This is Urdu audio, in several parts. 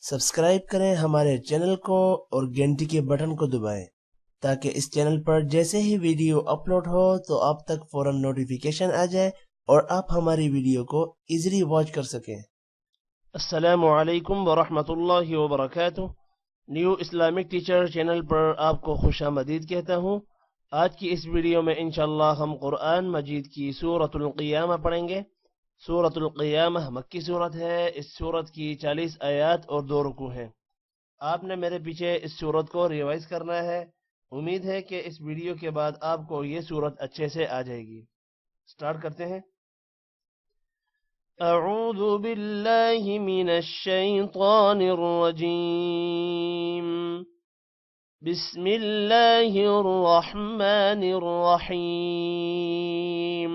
سبسکرائب کریں ہمارے چینل کو اور گھنٹی کے بٹن کو دبائیں تاکہ اس چینل پر جیسے ہی ویڈیو اپلوڈ ہو تو آپ تک فوراً نوٹیفیکیشن آ جائے اور آپ ہماری ویڈیو کو ایزیلی واچ کر سکیں۔ السلام علیکم ورحمۃ اللہ وبرکاتہ۔ نیو اسلامک ٹیچر چینل پر آپ کو خوش آمدید کہتا ہوں۔ آج کی اس ویڈیو میں انشاءاللہ ہم قرآن مجید کی سورۃ القیامہ پڑھیں گے۔ سورۃ القیامہ مکی سورت ہے۔ اس سورت کی 40 آیات اور 2 رکوع ہیں۔ آپ نے میرے پیچھے اس سورت کو ریوائز کرنا ہے۔ امید ہے کہ اس ویڈیو کے بعد آپ کو یہ سورت اچھے سے آ جائے گی۔ سٹارٹ کرتے ہیں۔ اعوذ باللہ من الشیطان الرجیم، بسم اللہ الرحمن الرحیم۔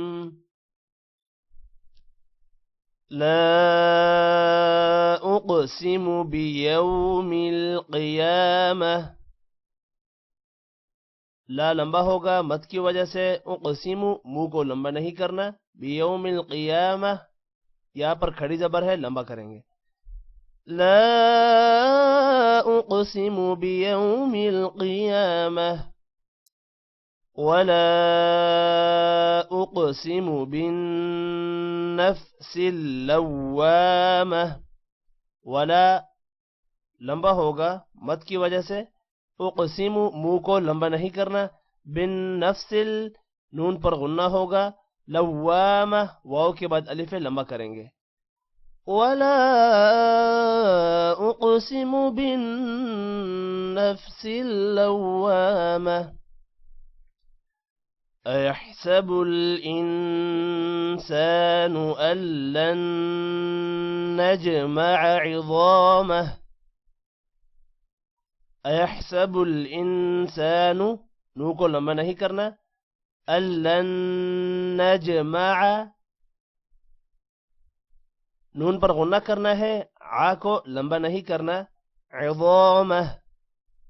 لا اقسم بیوم القیامہ، لا لمبا ہوگا مد کی وجہ سے، اقسم منہ کو لمبا نہیں کرنا، بیوم القیامہ یہاں پر کھڑی زبر ہے، لمبا کریں گے۔ لا اقسم بیوم القیامہ ولا اقسم بالنفس اللوامہ، ولا لمبا ہوگا مد کی وجہ سے، اقسم منہ کو لمبا نہیں کرنا، بالنفس نون پر غنہ ہوگا، لوامہ واو کے بعد الف لمبا کریں گے۔ ولا اقسم بالنفس اللوامہ، ایحسب الانسان ان لن نجمع عظامہ، ایحسب الانسان نو کو لمبا نہیں کرنا، ان لن نجمع نون پر غنہ کرنا ہے، آ کو لمبا نہیں کرنا، عظامہ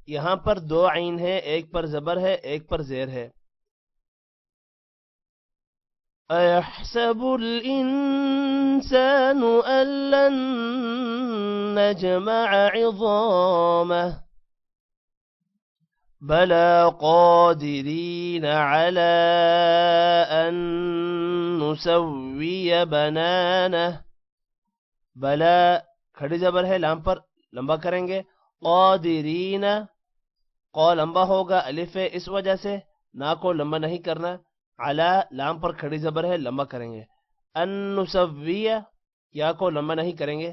یہاں پر 2 عین ہے، ایک پر زبر ہے ایک پر زیر ہے۔ ایحسب الانسان ان لن نجمع عظامہ بلا قادرین علی ان نسوی بنانہ، بلا کھڑی زبر ہے لام پر لمبا کریں گے، قادرین قو لمبا ہوگا الف ہے اس وجہ سے، نا کو لمبا نہیں کرنا، علی لام پر کھڑی زبر ہے لمبا کریں گے، ان نسوی یا کو لمبا نہیں کریں گے،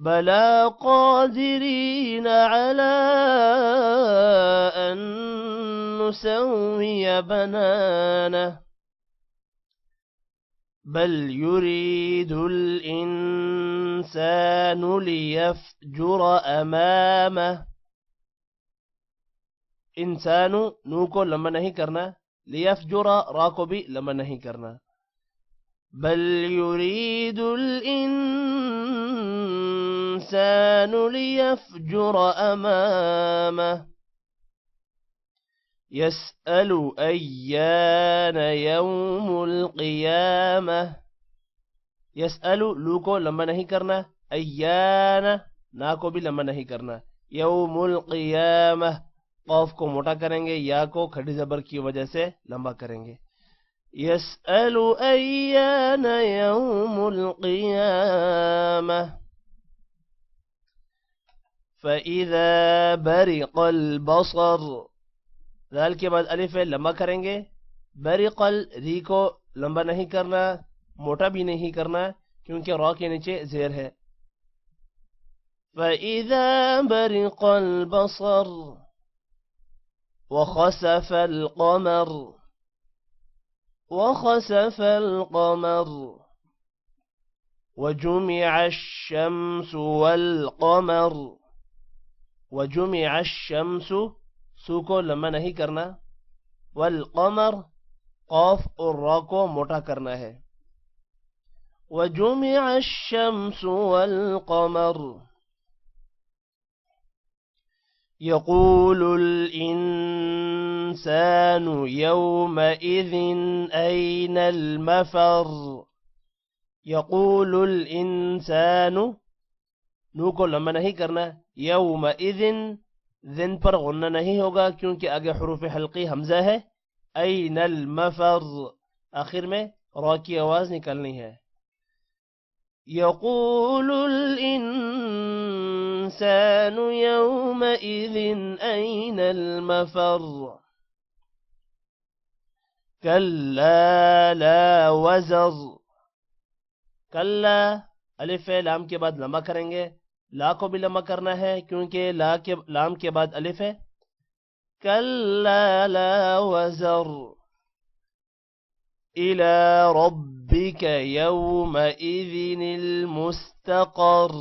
بلا قادرین علی ان نسوی بنانہ بل يريد الإنسان ليفجر أمامه، انسان نو کو لمبا نہیں کرنا، لیفجر را کو بھی لمبا نہیں کرنا، بل يريد الإنسان ليفجر أمامه يسأل أيان يوم القيامة، يسأل لو کو لمبا نہیں کرنا، ایان نا کو بھی لمبا نہیں کرنا، یوم القیامہ قوف کو موٹا کریں گے، یا کو کھڑی زبر کی وجہ سے لمبا کریں گے، يسأل أيان يوم القيامة فإذا برق البصر، ذال کے بعد الف ہے لمبا کریں گے، برقل ری کو لمبا نہیں کرنا موٹا بھی نہیں کرنا کیونکہ را کے نیچے زیر ہے، فَإِذَا بَرِقَ الْبَصَرُ وَخَسَفَ الْقَمَرُ، وَخَسَفَ الْقَمَرُ وَجُمِعَ الشَّمْسُ وَالْقَمَرُ، وَجُمِعَ الشَّمْسُ سو کو لمبا نہیں کرنا، والقمر قاف اور را کو موٹا کرنا ہے، وجمع الشمس والقمر يقول الإنسان يومئذ أين المفر، يقول الإنسان نو کو لمبا نہیں کرنا. یومئذن ذن پر غنہ نہیں ہوگا کیونکہ آگے حروف حلقی حمزہ ہے. این المفر آخر میں را کی آواز نکلنی ہے. یقول الانسان یومئذ این المفر. کلا لا وزر. کلا الف لام کے بعد لمبا کریں گے. لا کو بھی لمبا کرنا ہے کیونکہ لام کے بعد الف ہے. کلا لا وزر إلى ربك يومئذ المستقر.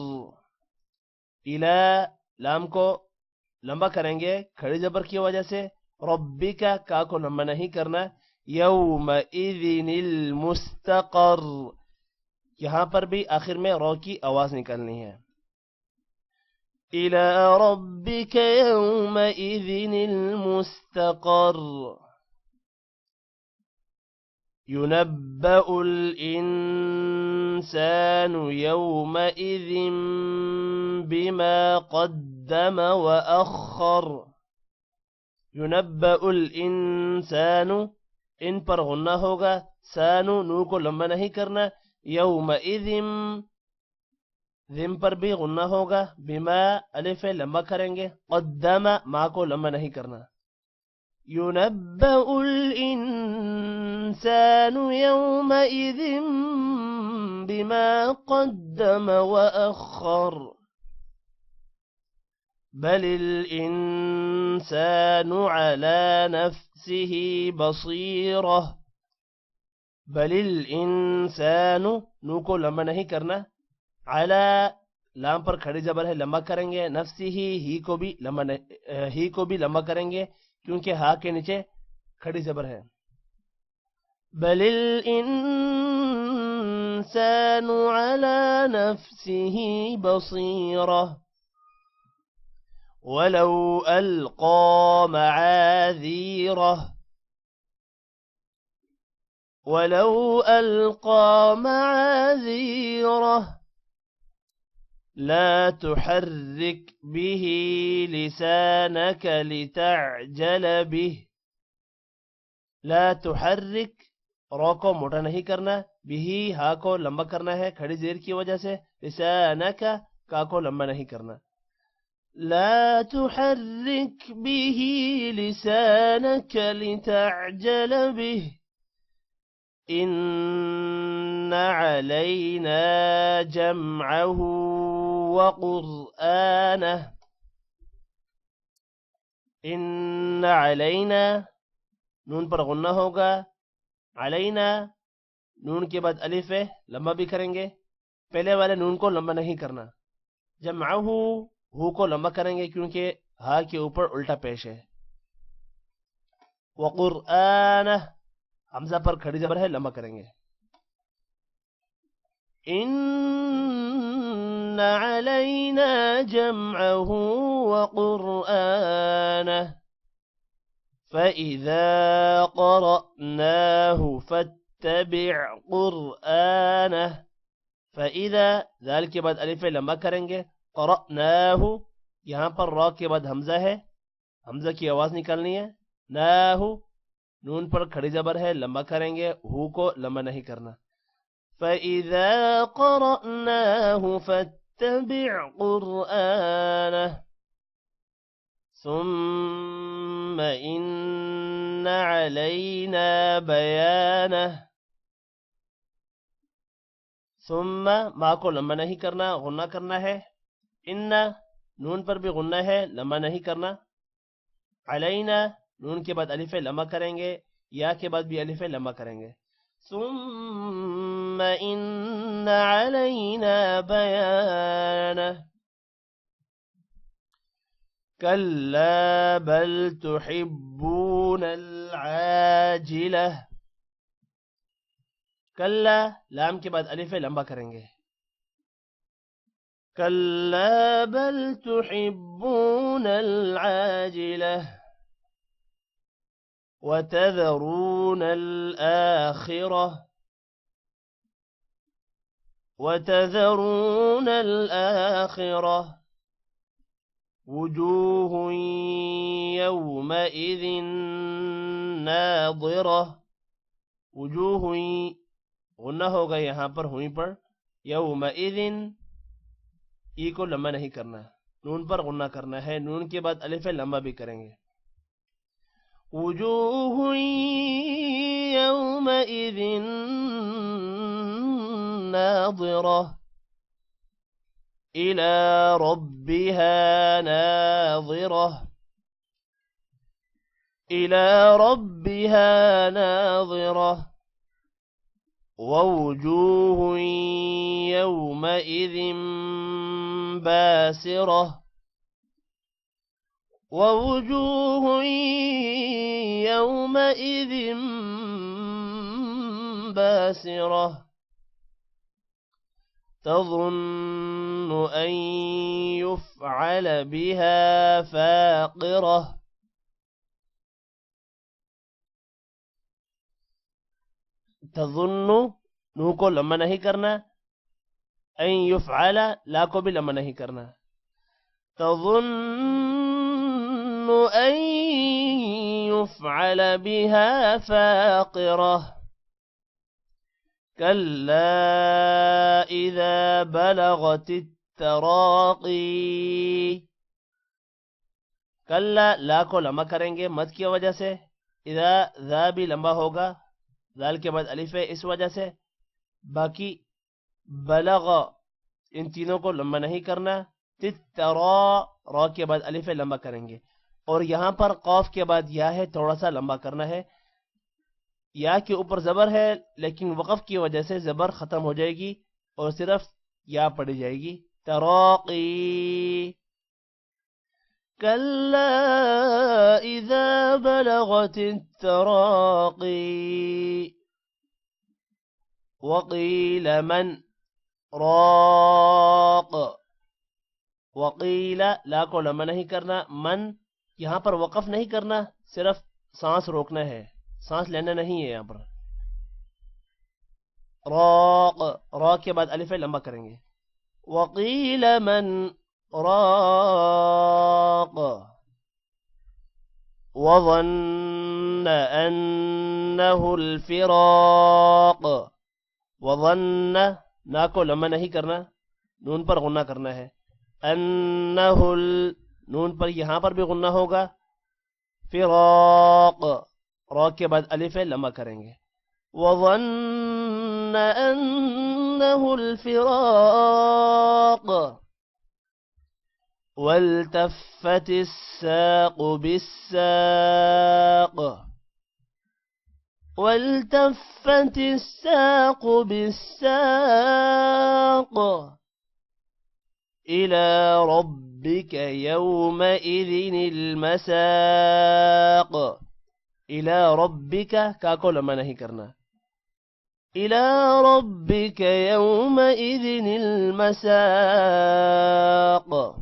إلى لام کو لمبا کریں گے کھڑی زبر کی وجہ سے. ربک کا کو لمبا نہیں کرنا. یومئذ المستقر یہاں پر بھی آخر میں رو کی آواز نکلنی ہے. إلى ربك يومئذ المستقر. ينبأ الإنسان يومئذ بما قدم وأخر. ينبأ الإنسان ان پر غنہ ہوگا. سانو نو کو لمبا نہیں کرنا. یومئذ ذم پر بھی غنہ ہوگا. بما الف لمبا کریں گے. قدم ما کو لمبا نہیں کرنا. ينبأ الإنسان يومئذ بما قدم وأخر. بل الإنسان على نفسه بصيرة. بل الإنسان نو کو لمبا نہیں کرنا. على لام پر کھڑی زبر ہے لمبا کریں گے. نفسی ہی کو بھی لمبا کریں گے کیونکہ ہا کے نیچے کھڑی زبر ہے. بل الانسان على نفسه بصيرة ولو ألقى معاذيره. ولو ألقى معاذيره لا تحرك به لسانك لتعجل به. لا تحرك رو کو موٹا نہیں کرنا. بھی ہا کو لمبا کرنا ہے کھڑی زیر کی وجہ سے. لسانک کا کو لمبا نہیں کرنا. لا تحرك به لسانك لتعجل به إن علينا جمعه وقرآنه. إن علينا نون پر غنہ ہوگا. علینا نون کے بعد الف ہے لمبا بھی کریں گے. پہلے والے نون کو لمبا نہیں کرنا. جمعہ ہو کو لمبا کریں گے کیونکہ ہا کے اوپر الٹا پیش ہے. وقرآنہ حمزہ پر کھڑی زبر ہے لمبا کریں گے. ان علینا جمعه وقرآنه فإذا قرأناه فاتبع قرآنه. فإذا ذال کے بعد الف لمبا کریں گے. قرأناه یہاں پر را کے بعد حمزہ ہے. حمزہ کی آواز نکالنی ہے. ناہ نون پر کھڑی زبر ہے لمبا کریں گے. ہو کو لمبا نہیں کرنا. فإذا قرأناه فاتبع قرآنه ثم إن علينا بيانه. ثم ما کو لمبا نہیں کرنا غنہ کرنا ہے. ان نون پر بھی غنہ ہے لمبا نہیں کرنا. علینا نون کے بعد الف لمبا کریں گے. یا کے بعد بھی الف لمبا کریں گے. ثم إن علينا بيانه كلا بل تحبون العاجلة. کلا لام کے بعد الف لمبا کریں گے. كلا بل تحبون العاجلة وتذرون الآخرة. وتذرون الآخرة وجوه يومئذ ناظرة وجوہ غنہ ہوگا یہاں پر ہوئی پر یومئذ ای کو لمبا نہیں کرنا نون پر غنہ کرنا ہے نون کے بعد الف لمبا بھی کریں گے وجوہ یومئذ ناظرة إلى ربها ناظرة إلى ربها ناظرة ووجوه يومئذ باسرة ووجوه يومئذ باسرة تظن أن يفعل بها فاقرة تظن نو کو لمبا نہیں کرنا ان یفعل لا کو بھی لمبا نہیں کرنا تظن ان يفعل بها فاقرة كلا إذا بلغت التراقي کلا لا کو لمبا کریں گے مد کی وجہ سے اذا ذا بھی لمبا ہوگا ذال کے بعد الف ہے اس وجہ سے باقی بلغ ان تینوں کو لمبا نہیں کرنا تترا را کے بعد الف لمبا کریں گے اور یہاں پر قاف کے بعد یا ہے تھوڑا سا لمبا کرنا ہے یا کے اوپر زبر ہے لیکن وقف کی وجہ سے زبر ختم ہو جائے گی اور صرف یا پڑی جائے گی تراقی کلا اذا بلغت التراقی وقیل من راق وقیل لا کو لمبا نہیں کرنا من یہاں پر وقف نہیں کرنا صرف سانس روکنا ہے سانس لینا نہیں ہے یہاں پر راق را کے بعد الف لمبا کریں گے وقیل من راق وظن انه الفراق وظن نا کو لمبا نہیں کرنا نون پر غنہ کرنا ہے انه نون پر یہاں پر بھی غنہ ہوگا فراق را کے بعد الف لمبا کریں گے وظن انه الفراق والتفت الساق بالساق والتفت الساق بالساق إلى ربك يومئذ المساق إلى ربك کا کو لمبا نہیں کرنا إلى ربك يومئذ المساق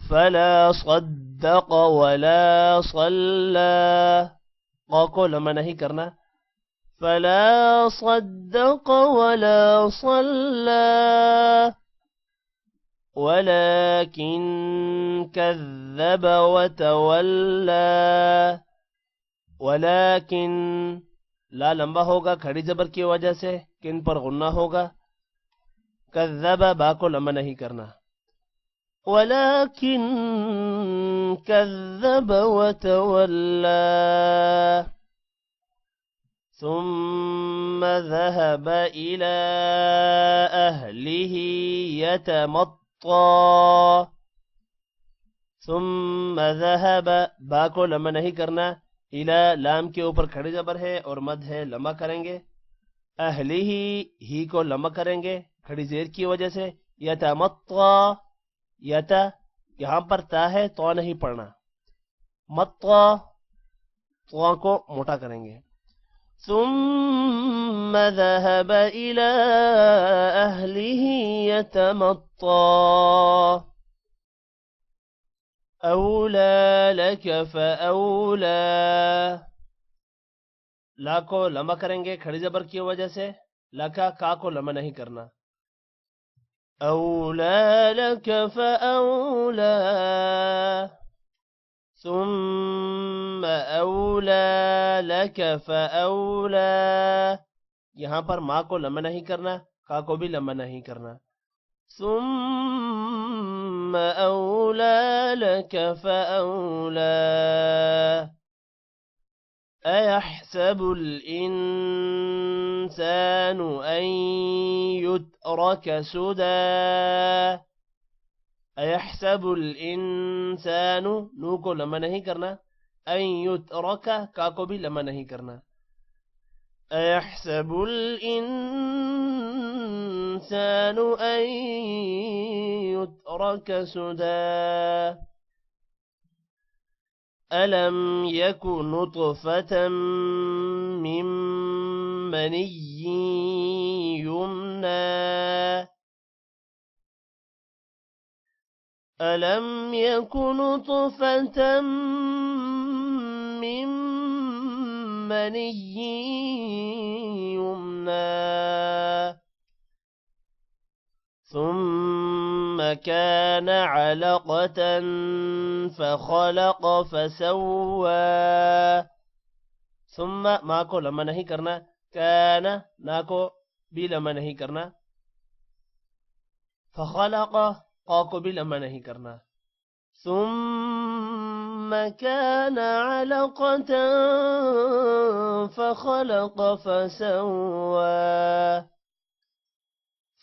فلا صدق ولا صلى قا کو لمبا نہیں کرنا فلا صدق ولا صلى ولكن كذب وتولى ولكن لا لمبا ہوگا کھڑی زبر کی وجہ سے کن پر غنہ ہوگا كذب با کو لمبا نہیں کرنا ولكن كذب وتولى ثم ذهب إلى أهله يتمطى ثم ذهب با کو لمبا نہیں کرنا الى لام کے اوپر کھڑی زبر ہے اور مد ہے لمبا کریں گے اہلہ ہی کو لمبا کریں گے کھڑی زیر کی وجہ سے یتمطى یتا یہاں پر تا ہے تو نہیں پڑھنا مطا تو کو موٹا کریں گے ثم ذهب إلى أهله يتمطى أولى لك فأولى لا کو لمبا کریں گے کھڑی زبر کی وجہ سے لکا کا کو لمہ نہیں کرنا. اولا لک فاولا ثم اولا لک فاولا. یہاں پر ما کو لمہ نہیں کرنا، کا کو بھی لمہ نہیں کرنا. ثم اولا لک فاولا. أيحسب الإنسان أن يترك سدى. أيحسب الإنسان نو کو لمہ نہیں کرنا، أن يترك کا کو بھی لمہ نہیں کرنا. أيحسب الإنسان أن يترك سدى. ألم يك نطفة من مني يمنى. ألم يك نطفة من مني يمنى ثم كان علقة فخلق فسوى. ثم ما کو لمہ نہیں کرنا، كان نا کو بھی لمہ نہیں کرنا. فخلق قا کو بھی لمہ نہیں کرنا. ثم كان علقة فخلق فسوى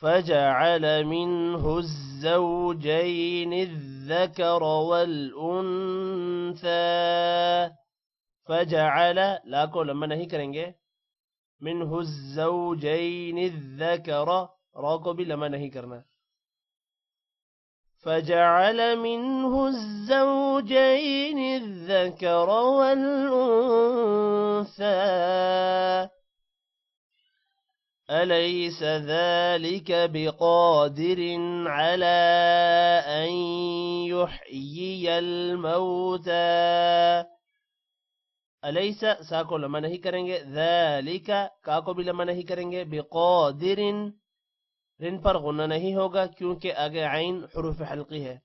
فجعل منه الزوجين الذكر والأنثى. فجعل لا کو لمہ نہیں کریں گے، منه الزوجين الذكر را کو بھی لمہ نہیں کرنا. فجعل منه الزوجين الذكر والأنثى. أليس ذلك بقادر على أن يحيي الموتى. أليس سا کو لمہ نہیں کریں گے، ذلك کا کو بھی لمہ نہیں کریں گے، بقادر رن پر غنہ نہیں ہوگا کیونکہ آگے عین حروف حلقی ہے.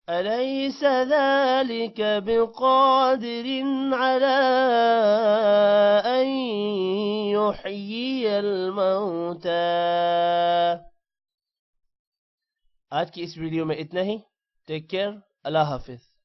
أليس ذلك بقادر على أن يحيي الموتى. آج کی اس ویڈیو میں اتنا ہی. Take care. اللہ حافظ.